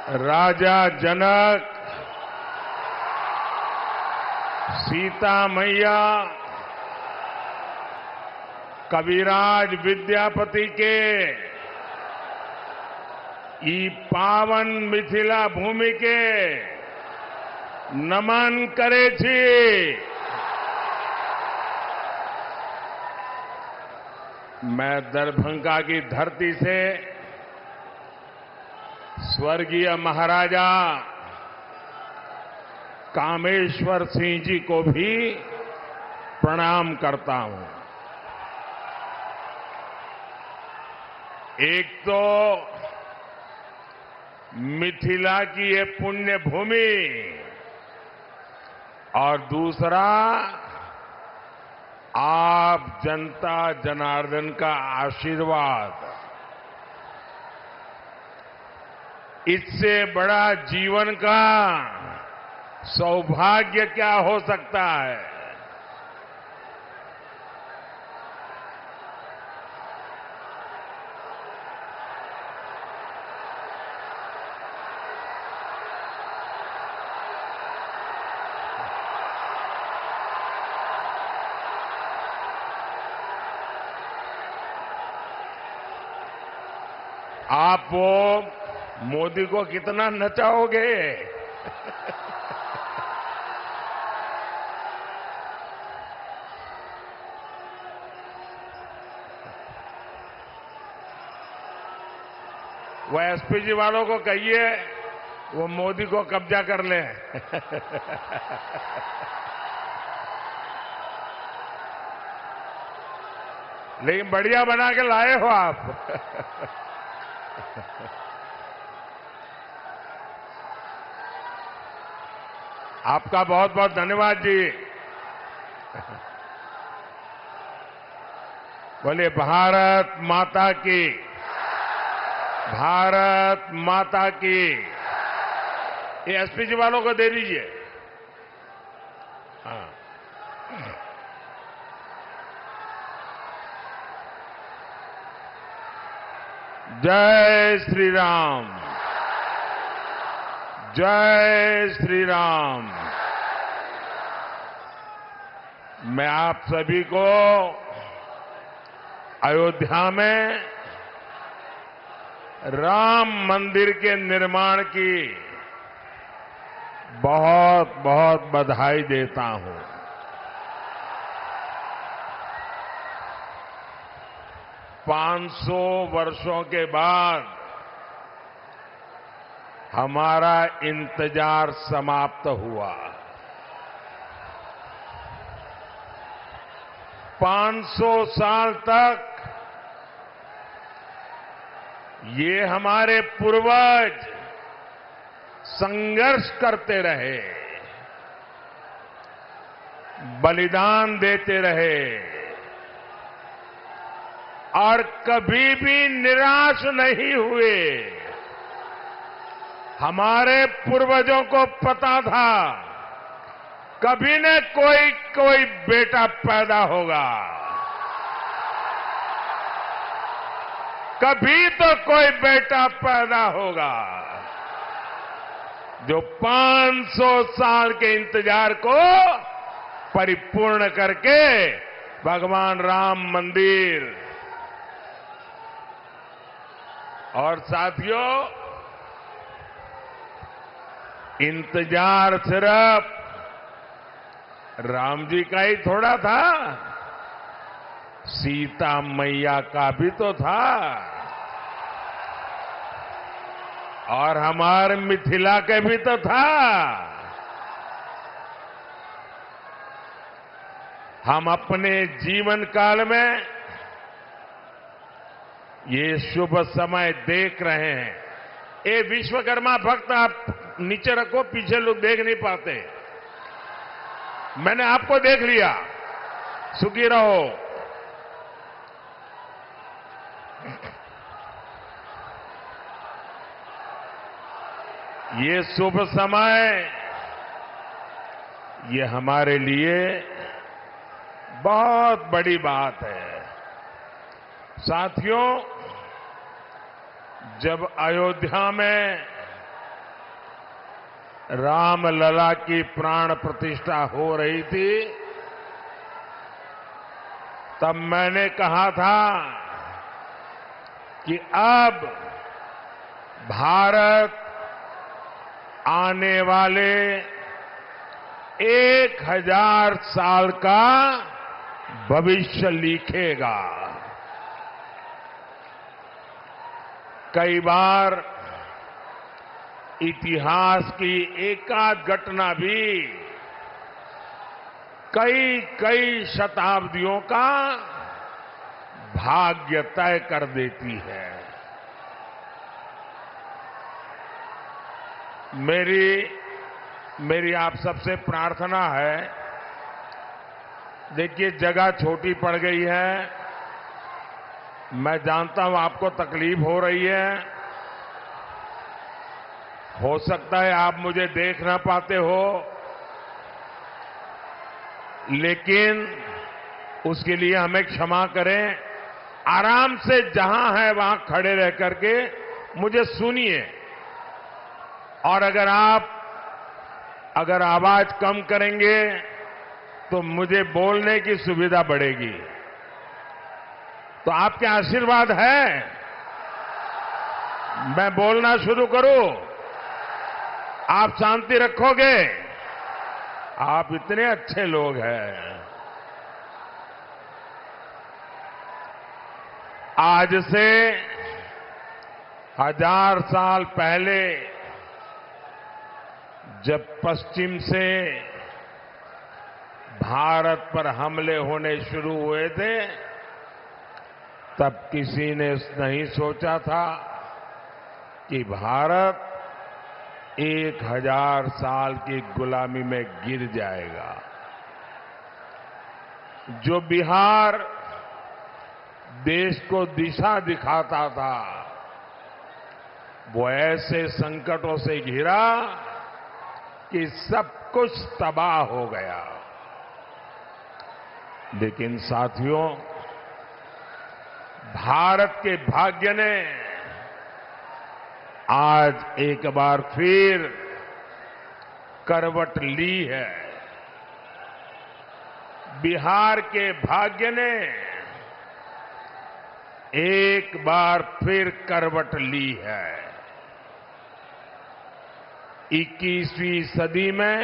राजा जनक, सीता मैया, कविराज विद्यापति के ई पावन मिथिला भूमि के नमन करे छी। मैं दरभंगा की धरती से स्वर्गीय महाराजा कामेश्वर सिंह जी को भी प्रणाम करता हूं। एक तो मिथिला की ये पुण्य भूमि और दूसरा आप जनता जनार्दन का आशीर्वाद। इससे बड़ा जीवन का सौभाग्य क्या हो सकता है। आप वो मोदी को कितना नचाओगे? वो एसपीजी वालों को कहिए वो मोदी को कब्जा कर ले। लेकिन बढ़िया बना के लाए हो आप। आपका बहुत बहुत धन्यवाद जी। बोलिए भारत माता की, भारत माता की। ये एसपीजी वालों को दे दीजिए। हाँ, जय श्री राम, जय श्री राम। मैं आप सभी को अयोध्या में राम मंदिर के निर्माण की बहुत बहुत बधाई देता हूं। पांच सौ वर्षों के बाद हमारा इंतजार समाप्त हुआ। 500 साल तक ये हमारे पूर्वज संघर्ष करते रहे, बलिदान देते रहे और कभी भी निराश नहीं हुए। हमारे पूर्वजों को पता था कभी न कोई बेटा पैदा होगा, कभी तो कोई बेटा पैदा होगा जो 500 साल के इंतजार को परिपूर्ण करके भगवान राम मंदिर। और साथियों, इंतजार सिर्फ राम जी का ही थोड़ा था, सीता मैया का भी तो था और हमारे मिथिला के भी तो था। हम अपने जीवन काल में ये शुभ समय देख रहे हैं। ये विश्वकर्मा भक्त आप नीचे रखो, पीछे लोग देख नहीं पाते। मैंने आपको देख लिया, सुखी रहो। ये शुभ समय ये हमारे लिए बहुत बड़ी बात है। साथियों, जब अयोध्या में रामलला की प्राण प्रतिष्ठा हो रही थी, तब मैंने कहा था कि अब भारत आने वाले 1000 साल का भविष्य लिखेगा। कई बार इतिहास की एकाध घटना भी कई शताब्दियों का भाग्य तय कर देती है। मेरी आप सबसे प्रार्थना है, देखिए जगह छोटी पड़ गई है, मैं जानता हूं आपको तकलीफ हो रही है, हो सकता है आप मुझे देख ना पाते हो, लेकिन उसके लिए हमें क्षमा करें। आराम से जहां है वहां खड़े रह करके मुझे सुनिए, और अगर आवाज कम करेंगे तो मुझे बोलने की सुविधा बढ़ेगी। तो आपके आशीर्वाद है मैं बोलना शुरू करूं? आप शांति रखोगे? आप इतने अच्छे लोग हैं। आज से 1000 साल पहले जब पश्चिम से भारत पर हमले होने शुरू हुए थे, तब किसी ने नहीं सोचा था कि भारत 1000 साल की गुलामी में गिर जाएगा। जो बिहार देश को दिशा दिखाता था, वो ऐसे संकटों से घिरा कि सब कुछ तबाह हो गया। लेकिन साथियों, भारत के भाग्य ने आज एक बार फिर करवट ली है। बिहार के भाग्य ने एक बार फिर करवट ली है। 21वीं सदी में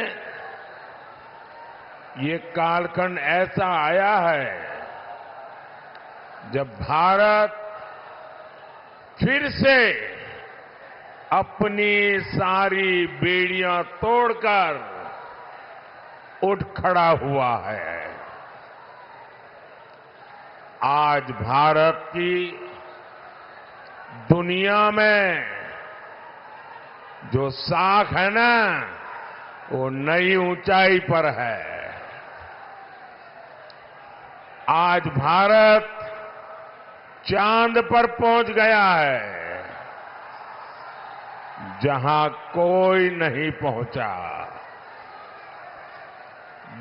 ये कालखंड ऐसा आया है जब भारत फिर से अपनी सारी बेड़ियां तोड़कर उठ खड़ा हुआ है। आज भारत की दुनिया में जो साख है ना, वो नई ऊंचाई पर है। आज भारत चांद पर पहुंच गया है, जहां कोई नहीं पहुंचा।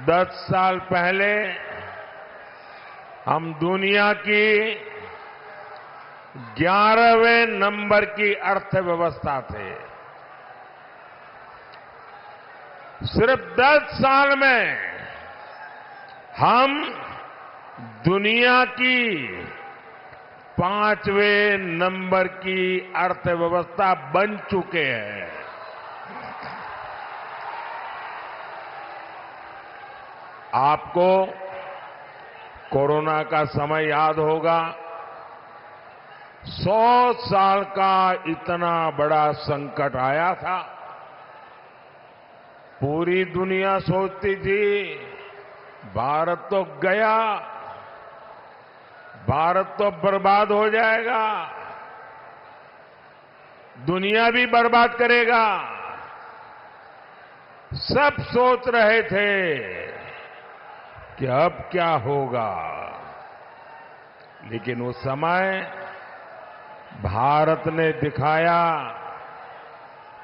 10 साल पहले हम दुनिया की 11वें नंबर की अर्थव्यवस्था थे। सिर्फ 10 साल में हम दुनिया की 5वें नंबर की अर्थव्यवस्था बन चुके हैं। आपको कोरोना का समय याद होगा। 100 साल का इतना बड़ा संकट आया था। पूरी दुनिया सोचती थी भारत तो गया, भारत तो बर्बाद हो जाएगा, दुनिया भी बर्बाद करेगा। सब सोच रहे थे कि अब क्या होगा, लेकिन उस समय भारत ने दिखाया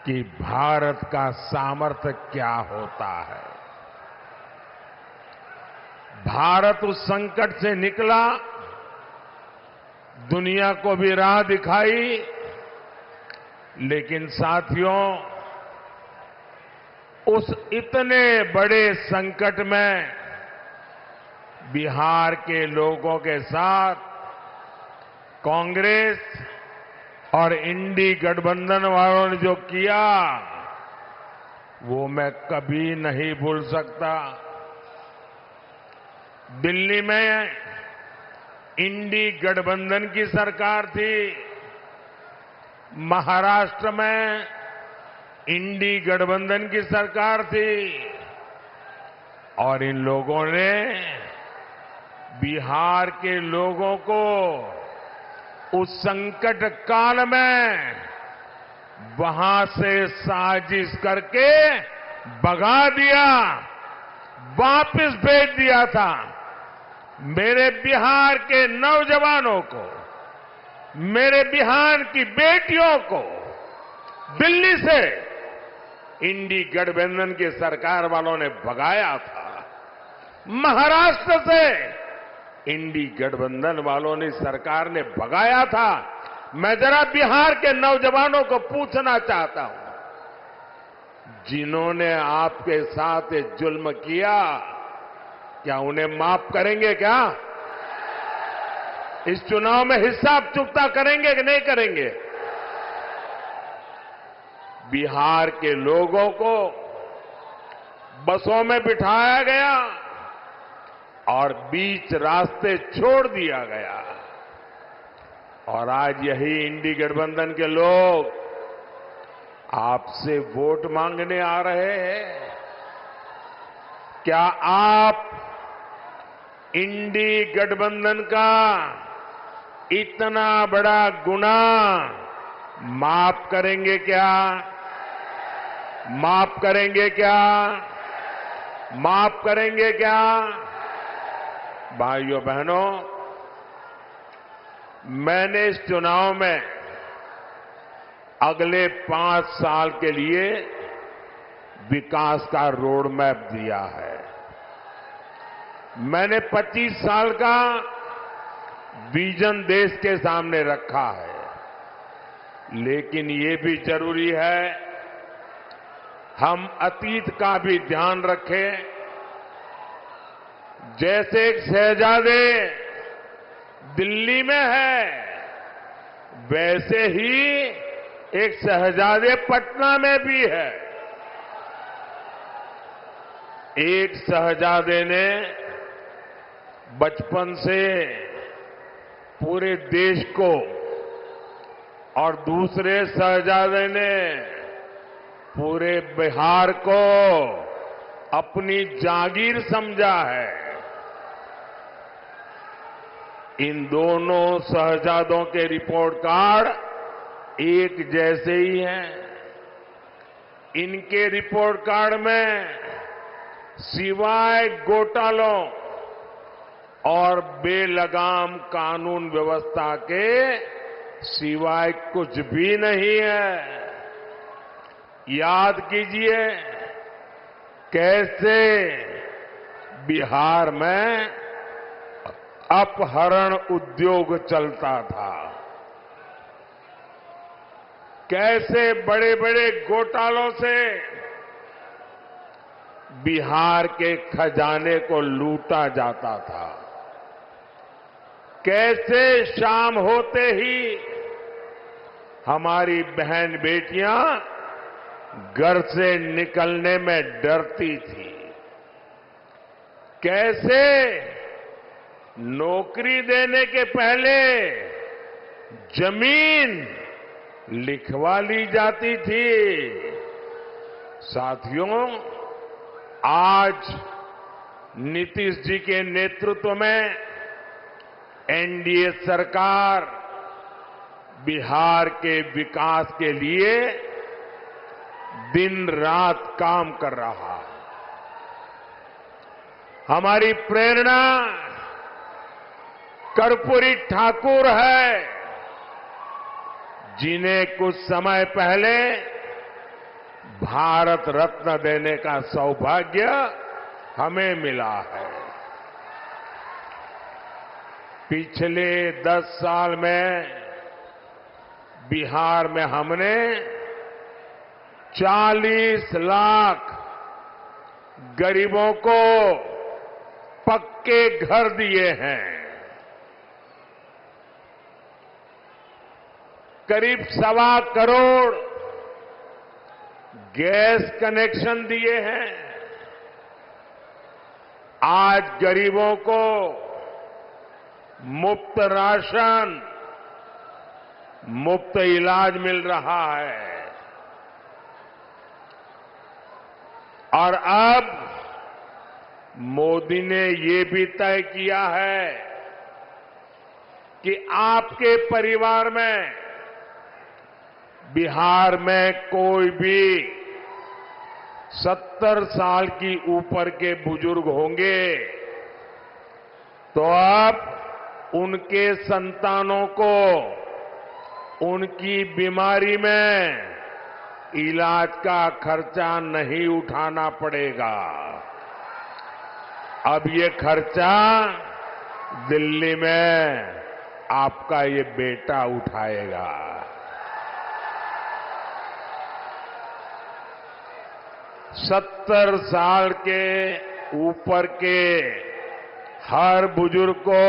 कि भारत का सामर्थ्य क्या होता है। भारत उस संकट से निकला, दुनिया को भी राह दिखाई, लेकिन साथियों, उस इतने बड़े संकट में बिहार के लोगों के साथ कांग्रेस और इंडी गठबंधन वालों ने जो किया वो मैं कभी नहीं भूल सकता। दिल्ली में इंडी गठबंधन की सरकार थी, महाराष्ट्र में इंडी गठबंधन की सरकार थी और इन लोगों ने बिहार के लोगों को उस संकट काल में वहां से साजिश करके भगा दिया, वापस भेज दिया था। मेरे बिहार के नौजवानों को, मेरे बिहार की बेटियों को दिल्ली से इंडी गठबंधन की सरकार वालों ने भगाया था। महाराष्ट्र से इंडी गठबंधन वालों ने, सरकार ने भगाया था। मैं जरा बिहार के नौजवानों को पूछना चाहता हूं, जिन्होंने आपके साथ ये जुल्म किया, क्या उन्हें माफ करेंगे? क्या इस चुनाव में हिसाब चुकता करेंगे कि नहीं करेंगे? बिहार के लोगों को बसों में बिठाया गया और बीच रास्ते छोड़ दिया गया और आज यही इंडी गठबंधन के लोग आपसे वोट मांगने आ रहे हैं। क्या आप इंडी गठबंधन का इतना बड़ा गुनाह माफ करेंगे क्या? माफ करेंगे क्या? माफ करेंगे क्या? भाइयों बहनों, मैंने इस चुनाव में अगले 5 साल के लिए विकास का रोड मैप दिया है। मैंने 25 साल का विजन देश के सामने रखा है, लेकिन ये भी जरूरी है हम अतीत का भी ध्यान रखें। जैसे एक शहजादे दिल्ली में है, वैसे ही एक शहजादे पटना में भी है। एक शहजादे ने बचपन से पूरे देश को और दूसरे शहजादे ने पूरे बिहार को अपनी जागीर समझा है। इन दोनों शहजादों के रिपोर्ट कार्ड एक जैसे ही हैं। इनके रिपोर्ट कार्ड में सिवाय घोटालों और बेलगाम कानून व्यवस्था के सिवाय कुछ भी नहीं है। याद कीजिए कैसे बिहार में अपहरण उद्योग चलता था, कैसे बड़े बड़े घोटालों से बिहार के खजाने को लूटा जाता था, कैसे शाम होते ही हमारी बहन बेटियां घर से निकलने में डरती थी, कैसे नौकरी देने के पहले जमीन लिखवा ली जाती थी। साथियों, आज नीतीश जी के नेतृत्व में एनडीए सरकार बिहार के विकास के लिए दिन रात काम कर रहा है। हमारी प्रेरणा कर्पूरी ठाकुर है, जिन्हें कुछ समय पहले भारत रत्न देने का सौभाग्य हमें मिला है। पिछले 10 साल में बिहार में हमने 40 लाख गरीबों को पक्के घर दिए हैं, करीब 1.25 करोड़ गैस कनेक्शन दिए हैं। आज गरीबों को मुफ्त राशन, मुफ्त इलाज मिल रहा है। और अब मोदी ने ये भी तय किया है कि आपके परिवार में, बिहार में कोई भी 70 साल की ऊपर के बुजुर्ग होंगे तो अब उनके संतानों को उनकी बीमारी में इलाज का खर्चा नहीं उठाना पड़ेगा। अब ये खर्चा दिल्ली में आपका ये बेटा उठाएगा। 70 साल के ऊपर के हर बुजुर्ग को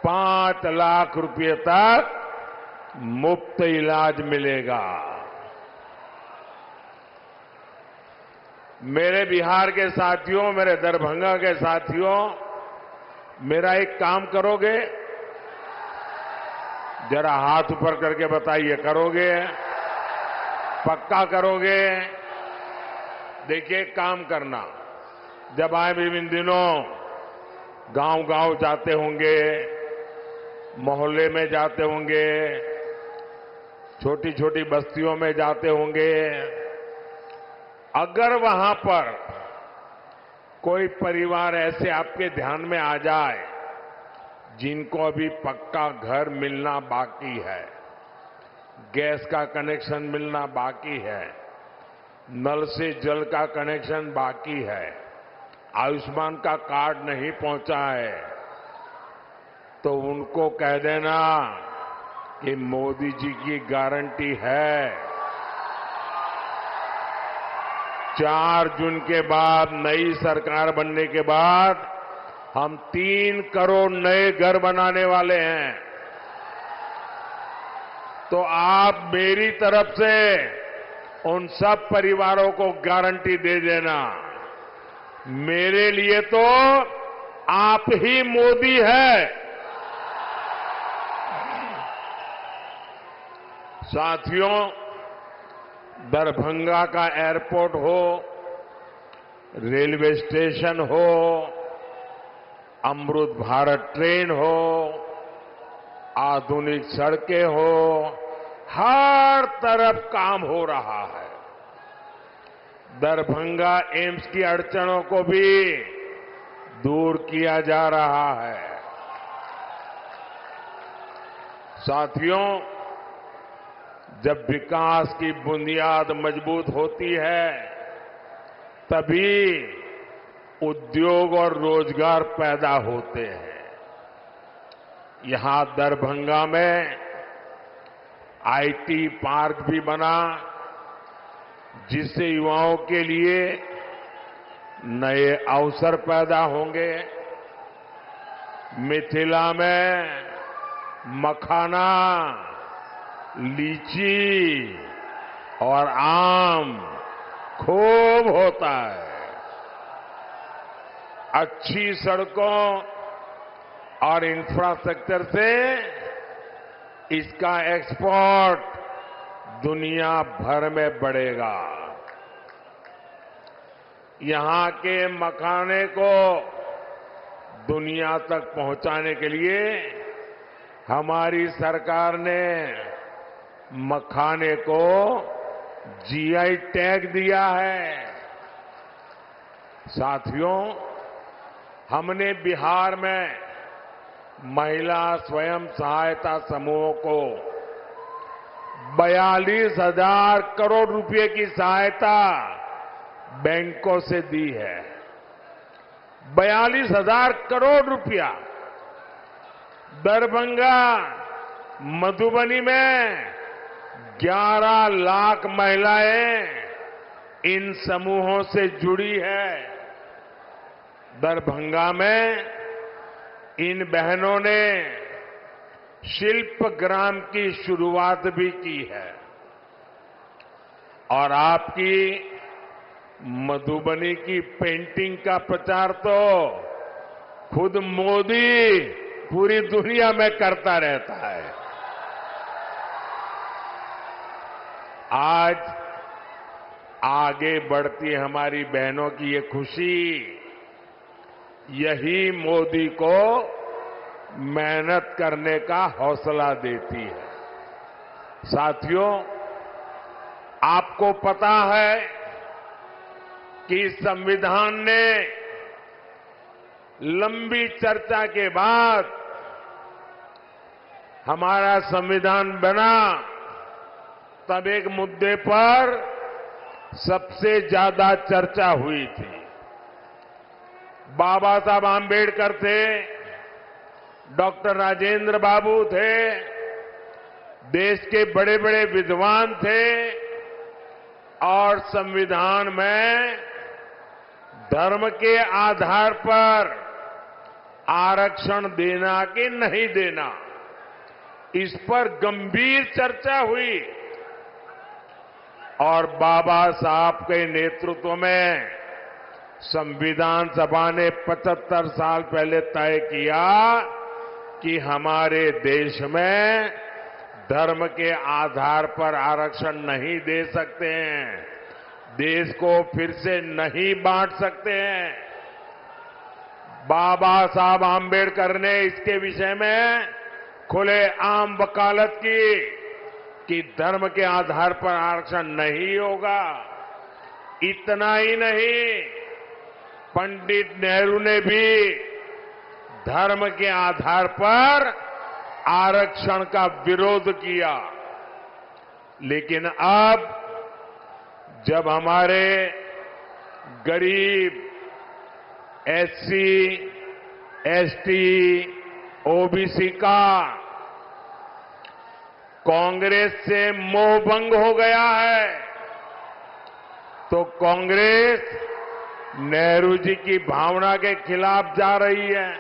5 लाख रुपए तक मुफ्त इलाज मिलेगा। मेरे बिहार के साथियों, मेरे दरभंगा के साथियों, मेरा एक काम करोगे? जरा हाथ ऊपर करके बताइए, करोगे? पक्का करोगे? देखिए, काम करना। जब आए भी इन दिनों गांव-गांव जाते होंगे, मोहल्ले में जाते होंगे, छोटी छोटी बस्तियों में जाते होंगे, अगर वहां पर कोई परिवार ऐसे आपके ध्यान में आ जाए जिनको अभी पक्का घर मिलना बाकी है, गैस का कनेक्शन मिलना बाकी है, नल से जल का कनेक्शन बाकी है, आयुष्मान का कार्ड नहीं पहुंचा है, तो उनको कह देना कि मोदी जी की गारंटी है 4 जून के बाद, नई सरकार बनने के बाद हम 3 करोड़ नए घर बनाने वाले हैं। तो आप मेरी तरफ से उन सब परिवारों को गारंटी दे देना, मेरे लिए तो आप ही मोदी है। साथियों, दरभंगा का एयरपोर्ट हो, रेलवे स्टेशन हो, अमृत भारत ट्रेन हो, आधुनिक सड़कें हो, हर तरफ काम हो रहा है। दरभंगा एम्स की अड़चनों को भी दूर किया जा रहा है। साथियों, जब विकास की बुनियाद मजबूत होती है, तभी उद्योग और रोजगार पैदा होते हैं। यहां दरभंगा में आईटी पार्क भी बना, जिससे युवाओं के लिए नए अवसर पैदा होंगे। मिथिला में मखाना, लीची और आम खूब होता है। अच्छी सड़कों और इंफ्रास्ट्रक्चर से इसका एक्सपोर्ट दुनिया भर में बढ़ेगा। यहां के मखाने को दुनिया तक पहुंचाने के लिए हमारी सरकार ने मखाने को जीआई टैग दिया है। साथियों, हमने बिहार में महिला स्वयं सहायता समूहों को 42,000 करोड़ रुपए की सहायता बैंकों से दी है। 42,000 करोड़ रुपया। दरभंगा, मधुबनी में 11 लाख महिलाएं इन समूहों से जुड़ी है। दरभंगा में इन बहनों ने शिल्प ग्राम की शुरुआत भी की है और आपकी मधुबनी की पेंटिंग का प्रचार तो खुद मोदी पूरी दुनिया में करता रहता है। आज आगे बढ़ती हमारी बहनों की ये खुशी यही मोदी को मेहनत करने का हौसला देती है। साथियों, आपको पता है कि संविधान ने लंबी चर्चा के बाद हमारा संविधान बना, तब एक मुद्दे पर सबसे ज्यादा चर्चा हुई थी। बाबा साहब आंबेडकर थे, डॉक्टर राजेंद्र बाबू थे, देश के बड़े बड़े विद्वान थे और संविधान में धर्म के आधार पर आरक्षण देना कि नहीं देना, इस पर गंभीर चर्चा हुई और बाबा साहब के नेतृत्व में संविधान सभा ने 75 साल पहले तय किया कि हमारे देश में धर्म के आधार पर आरक्षण नहीं दे सकते हैं, देश को फिर से नहीं बांट सकते हैं। बाबा साहब आंबेडकर ने इसके विषय में खुले आम वकालत की कि धर्म के आधार पर आरक्षण नहीं होगा। इतना ही नहीं, पंडित नेहरू ने भी धर्म के आधार पर आरक्षण का विरोध किया। लेकिन अब जब हमारे गरीब एससी, एसटी, ओबीसी का कांग्रेस से मोह भंग हो गया है, तो कांग्रेस नेहरू जी की भावना के खिलाफ जा रही है,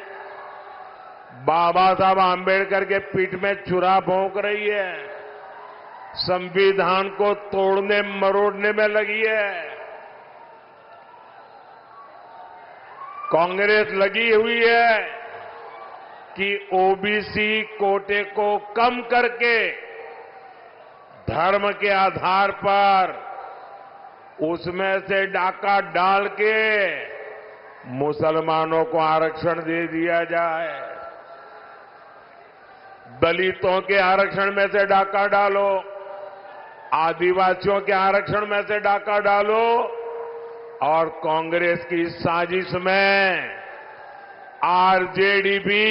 बाबा साहब आंबेडकर के पीठ में छुरा भोंक रही है, संविधान को तोड़ने मरोड़ने में लगी है। कांग्रेस लगी हुई है कि ओबीसी कोटे को कम करके धर्म के आधार पर उसमें से डाका डाल के मुसलमानों को आरक्षण दे दिया जाए। दलितों के आरक्षण में से डाका डालो, आदिवासियों के आरक्षण में से डाका डालो और कांग्रेस की साजिश में आरजेडी भी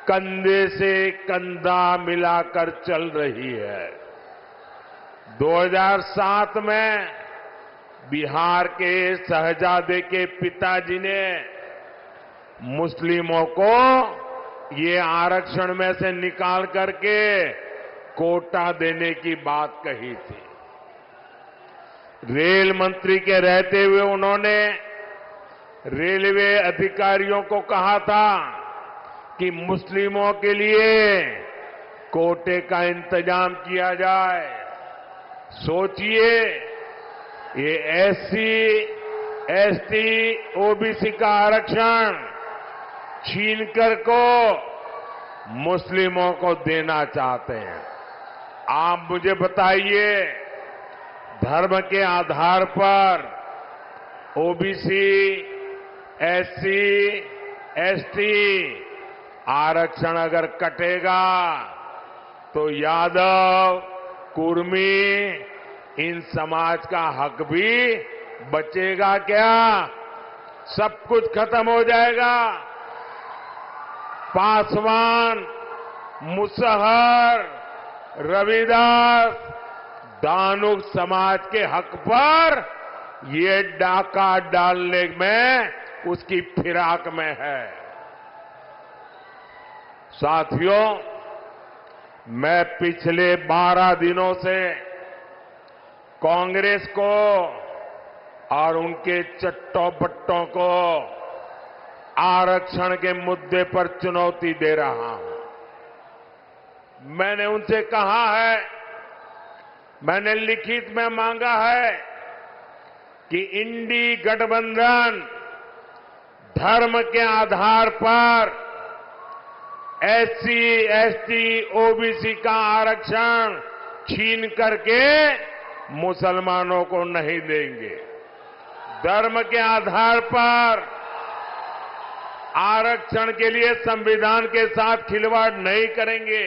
कंधे से कंधा मिलाकर चल रही है। 2007 में बिहार के शहजादे के पिताजी ने मुस्लिमों को ये आरक्षण में से निकाल करके कोटा देने की बात कही थी। रेल मंत्री के रहते हुए उन्होंने रेलवे अधिकारियों को कहा था कि मुस्लिमों के लिए कोटे का इंतजाम किया जाए। सोचिए, ये एससी, एसटी, ओबीसी का आरक्षण छीनकर को मुस्लिमों को देना चाहते हैं। आप मुझे बताइए, धर्म के आधार पर ओबीसी, एससी, एसटी आरक्षण अगर कटेगा तो यादव, कुर्मी, इन समाज का हक भी बचेगा क्या? सब कुछ खत्म हो जाएगा। पासवान, मुसहर, रविदास, दानुक समाज के हक पर ये डाका डालने में उसकी फिराक में है। साथियों, मैं पिछले 12 दिनों से कांग्रेस को और उनके चट्टों बट्टों को आरक्षण के मुद्दे पर चुनौती दे रहा हूं। मैंने उनसे कहा है, मैंने लिखित में मांगा है कि इंडी गठबंधन धर्म के आधार पर एससी, एसटी, ओबीसी का आरक्षण छीन करके मुसलमानों को नहीं देंगे। धर्म के आधार पर आरक्षण के लिए संविधान के साथ खिलवाड़ नहीं करेंगे,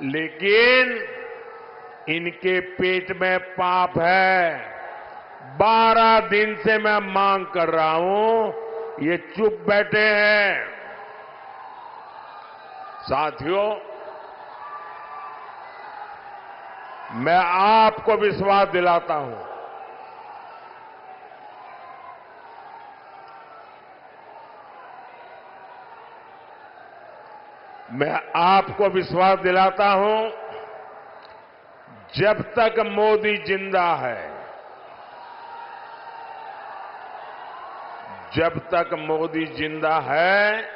लेकिन इनके पेट में पाप है। 12 दिन से मैं मांग कर रहा हूं, ये चुप बैठे हैं। साथियों, मैं आपको विश्वास दिलाता हूं, मैं आपको विश्वास दिलाता हूं, जब तक मोदी जिंदा है, जब तक मोदी जिंदा है,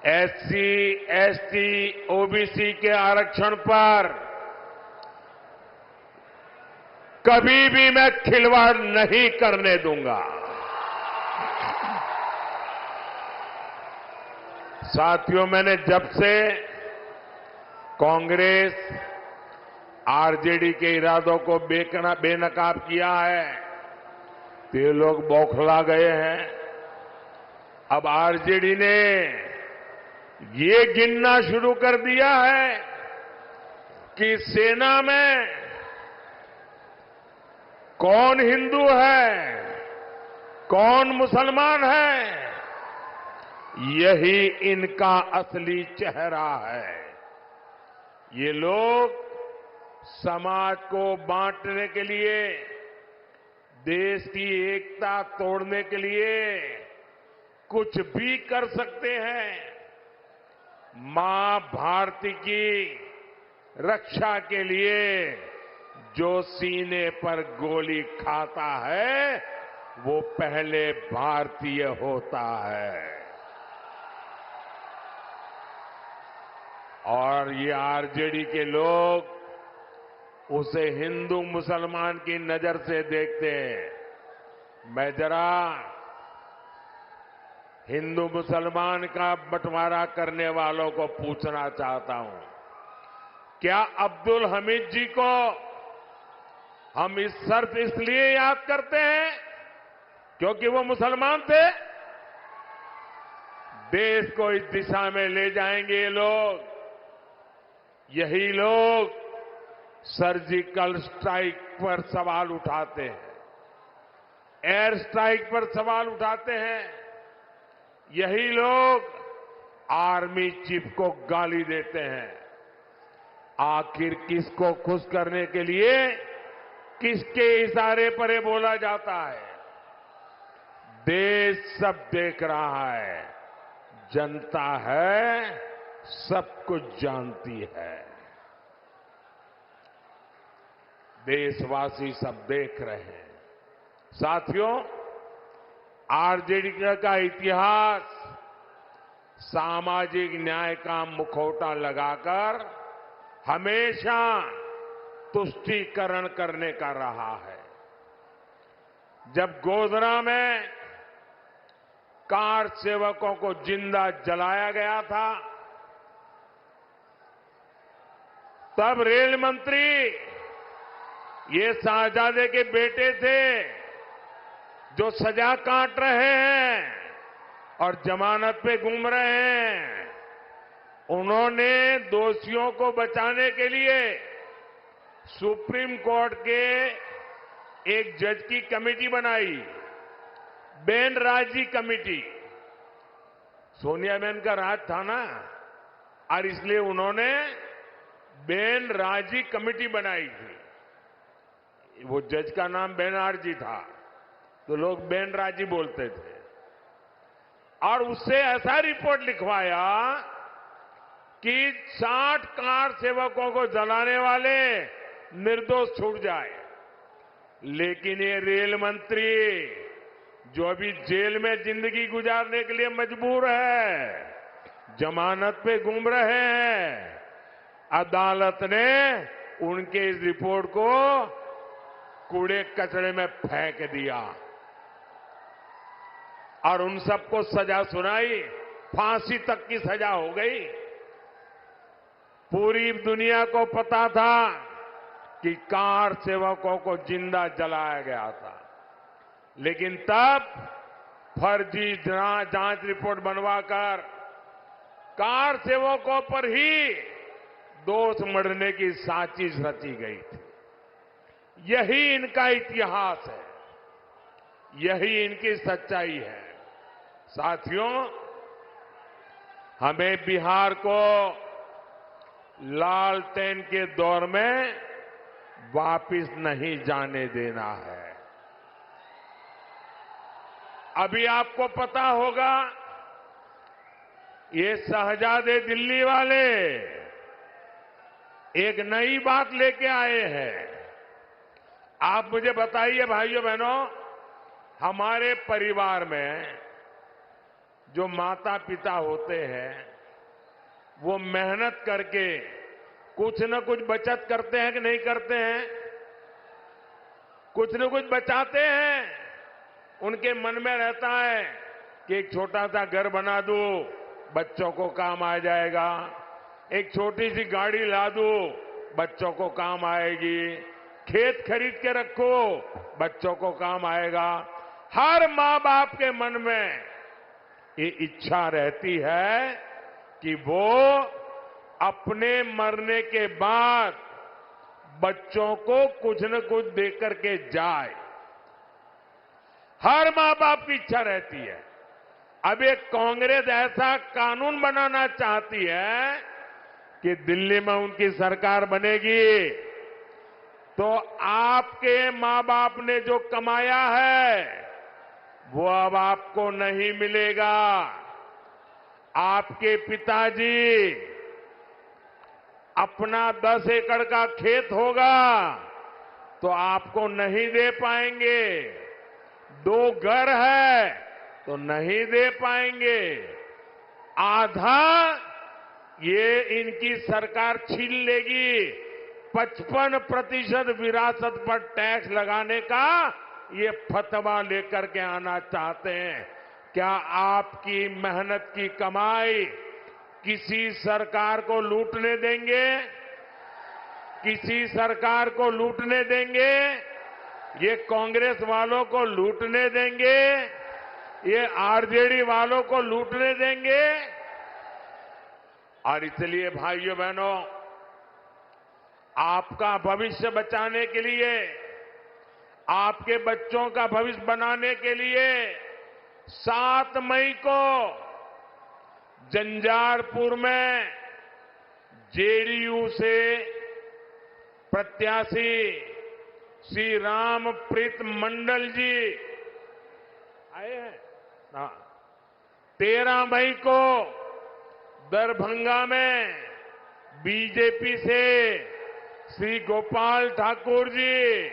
एससी, एसटी, ओबीसी के आरक्षण पर कभी भी मैं खिलवाड़ नहीं करने दूंगा। साथियों, मैंने जब से कांग्रेस, आरजेडी के इरादों को बेनकाब किया है, तो ये लोग बौखला गए हैं। अब आरजेडी ने ये गिनना शुरू कर दिया है कि सेना में कौन हिंदू है, कौन मुसलमान है। यही इनका असली चेहरा है। ये लोग समाज को बांटने के लिए, देश की एकता तोड़ने के लिए कुछ भी कर सकते हैं। मां भारती की रक्षा के लिए जो सीने पर गोली खाता है, वो पहले भारतीय होता है। और ये आरजेडी के लोग उसे हिंदू मुसलमान की नजर से देखते हैं। मैं जरा हिंदू मुसलमान का बंटवारा करने वालों को पूछना चाहता हूं, क्या अब्दुल हमीद जी को हम इस शर्त इसलिए याद करते हैं क्योंकि वो मुसलमान थे? देश को इस दिशा में ले जाएंगे ये लोग। यही लोग सर्जिकल स्ट्राइक पर सवाल उठाते हैं, एयर स्ट्राइक पर सवाल उठाते हैं। यही लोग आर्मी चीफ को गाली देते हैं। आखिर किसको खुश करने के लिए किसके इशारे पर ये बोला जाता है? देश सब देख रहा है, जनता है, सब कुछ जानती है। देशवासी सब देख रहे हैं। साथियों, आरजेडी का इतिहास सामाजिक न्याय का मुखौटा लगाकर हमेशा तुष्टीकरण करने का रहा है। जब गोधरा में कार सेवकों को जिंदा जलाया गया था, तब रेल मंत्री ये शाहजादे के बेटे थे जो सजा काट रहे हैं और जमानत पे घूम रहे हैं। उन्होंने दोषियों को बचाने के लिए सुप्रीम कोर्ट के एक जज की कमेटी बनाई, बेनराजी कमेटी। सोनिया बहन का राज था ना, और इसलिए उन्होंने बेनराजी कमेटी बनाई थी। वो जज का नाम बेनर्जी था, तो लोग बेनराजी बोलते थे। और उससे ऐसा रिपोर्ट लिखवाया कि 60 कार सेवकों को जलाने वाले निर्दोष छूट जाए। लेकिन ये रेल मंत्री जो अभी जेल में जिंदगी गुजारने के लिए मजबूर है, जमानत पे घूम रहे हैं, अदालत ने उनके इस रिपोर्ट को कूड़े कचरे में फेंक दिया और उन सबको सजा सुनाई, फांसी तक की सजा हो गई। पूरी दुनिया को पता था कि कार सेवकों को जिंदा जलाया गया था, लेकिन तब फर्जी जांच रिपोर्ट बनवाकर कार सेवकों पर ही दोष मढ़ने की साजिश रची गई थी। यही इनका इतिहास है, यही इनकी सच्चाई है। साथियों, हमें बिहार को लालटेन के दौर में वापिस नहीं जाने देना है। अभी आपको पता होगा, ये शहजादे दिल्ली वाले एक नई बात लेके आए हैं। आप मुझे बताइए भाइयों बहनों, हमारे परिवार में जो माता पिता होते हैं वो मेहनत करके कुछ न कुछ बचत करते हैं कि नहीं करते हैं? कुछ न कुछ बचाते हैं। उनके मन में रहता है कि एक छोटा सा घर बना दूं, बच्चों को काम आ जाएगा। एक छोटी सी गाड़ी ला दूं, बच्चों को काम आएगी। खेत खरीद के रखो, बच्चों को काम आएगा। हर मां बाप के मन में ये इच्छा रहती है कि वो अपने मरने के बाद बच्चों को कुछ न कुछ देकर के जाए। हर मां बाप की इच्छा रहती है। अब एक कांग्रेस ऐसा कानून बनाना चाहती है कि दिल्ली में उनकी सरकार बनेगी तो आपके मां बाप ने जो कमाया है वो अब आपको नहीं मिलेगा। आपके पिताजी अपना 10 एकड़ का खेत होगा तो आपको नहीं दे पाएंगे। 2 घर है तो नहीं दे पाएंगे। आधा ये इनकी सरकार छीन लेगी। 55% विरासत पर टैक्स लगाने का ये फतवा लेकर के आना चाहते हैं। क्या आपकी मेहनत की कमाई किसी सरकार को लूटने देंगे? किसी सरकार को लूटने देंगे? ये कांग्रेस वालों को लूटने देंगे? ये आरजेडी वालों को लूटने देंगे? और इसलिए भाइयों बहनों, आपका भविष्य बचाने के लिए, आपके बच्चों का भविष्य बनाने के लिए 7 मई को जंजारपुर में जेडीयू से प्रत्याशी श्री रामप्रीत मंडल जी आए हैं। 13 मई को दरभंगा में बीजेपी से श्री गोपाल ठाकुर जी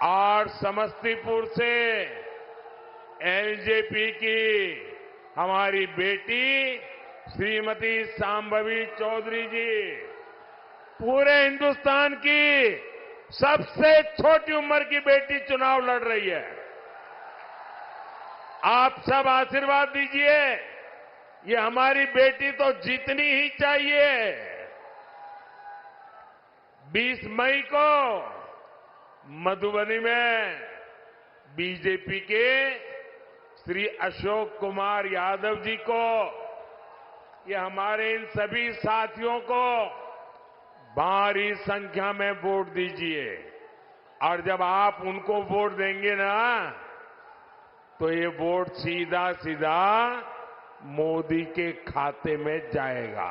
और समस्तीपुर से एलजेपी की हमारी बेटी श्रीमती सांभवी चौधरी जी, पूरे हिंदुस्तान की सबसे छोटी उम्र की बेटी चुनाव लड़ रही है। आप सब आशीर्वाद दीजिए। ये हमारी बेटी तो जीतनी ही चाहिए। 20 मई को मधुबनी में बीजेपी के श्री अशोक कुमार यादव जी को, ये हमारे इन सभी साथियों को भारी संख्या में वोट दीजिए। और जब आप उनको वोट देंगे ना, तो ये वोट सीधा सीधा मोदी के खाते में जाएगा।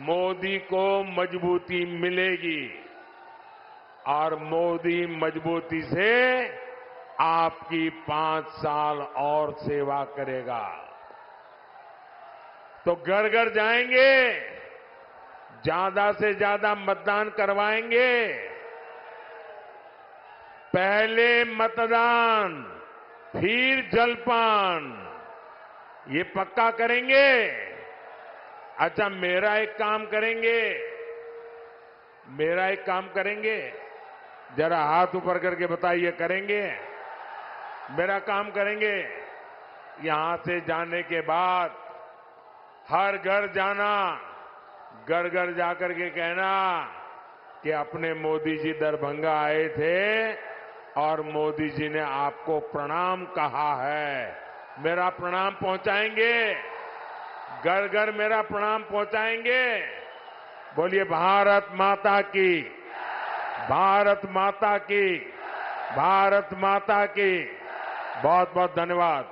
मोदी को मजबूती मिलेगी और मोदी मजबूती से आपकी 5 साल और सेवा करेगा। तो घर घर जाएंगे, ज्यादा से ज्यादा मतदान करवाएंगे। पहले मतदान फिर जलपान, ये पक्का करेंगे। अच्छा, मेरा एक काम करेंगे, जरा हाथ ऊपर करके बताइए, करेंगे? मेरा काम करेंगे। यहां से जाने के बाद हर घर जाना, घर घर जाकर के कहना कि अपने मोदी जी दरभंगा आए थे और मोदी जी ने आपको प्रणाम कहा है। मेरा प्रणाम पहुंचाएंगे, घर घर मेरा प्रणाम पहुंचाएंगे। बोलिए भारत माता की, भारत माता की, भारत माता की। बहुत बहुत धन्यवाद।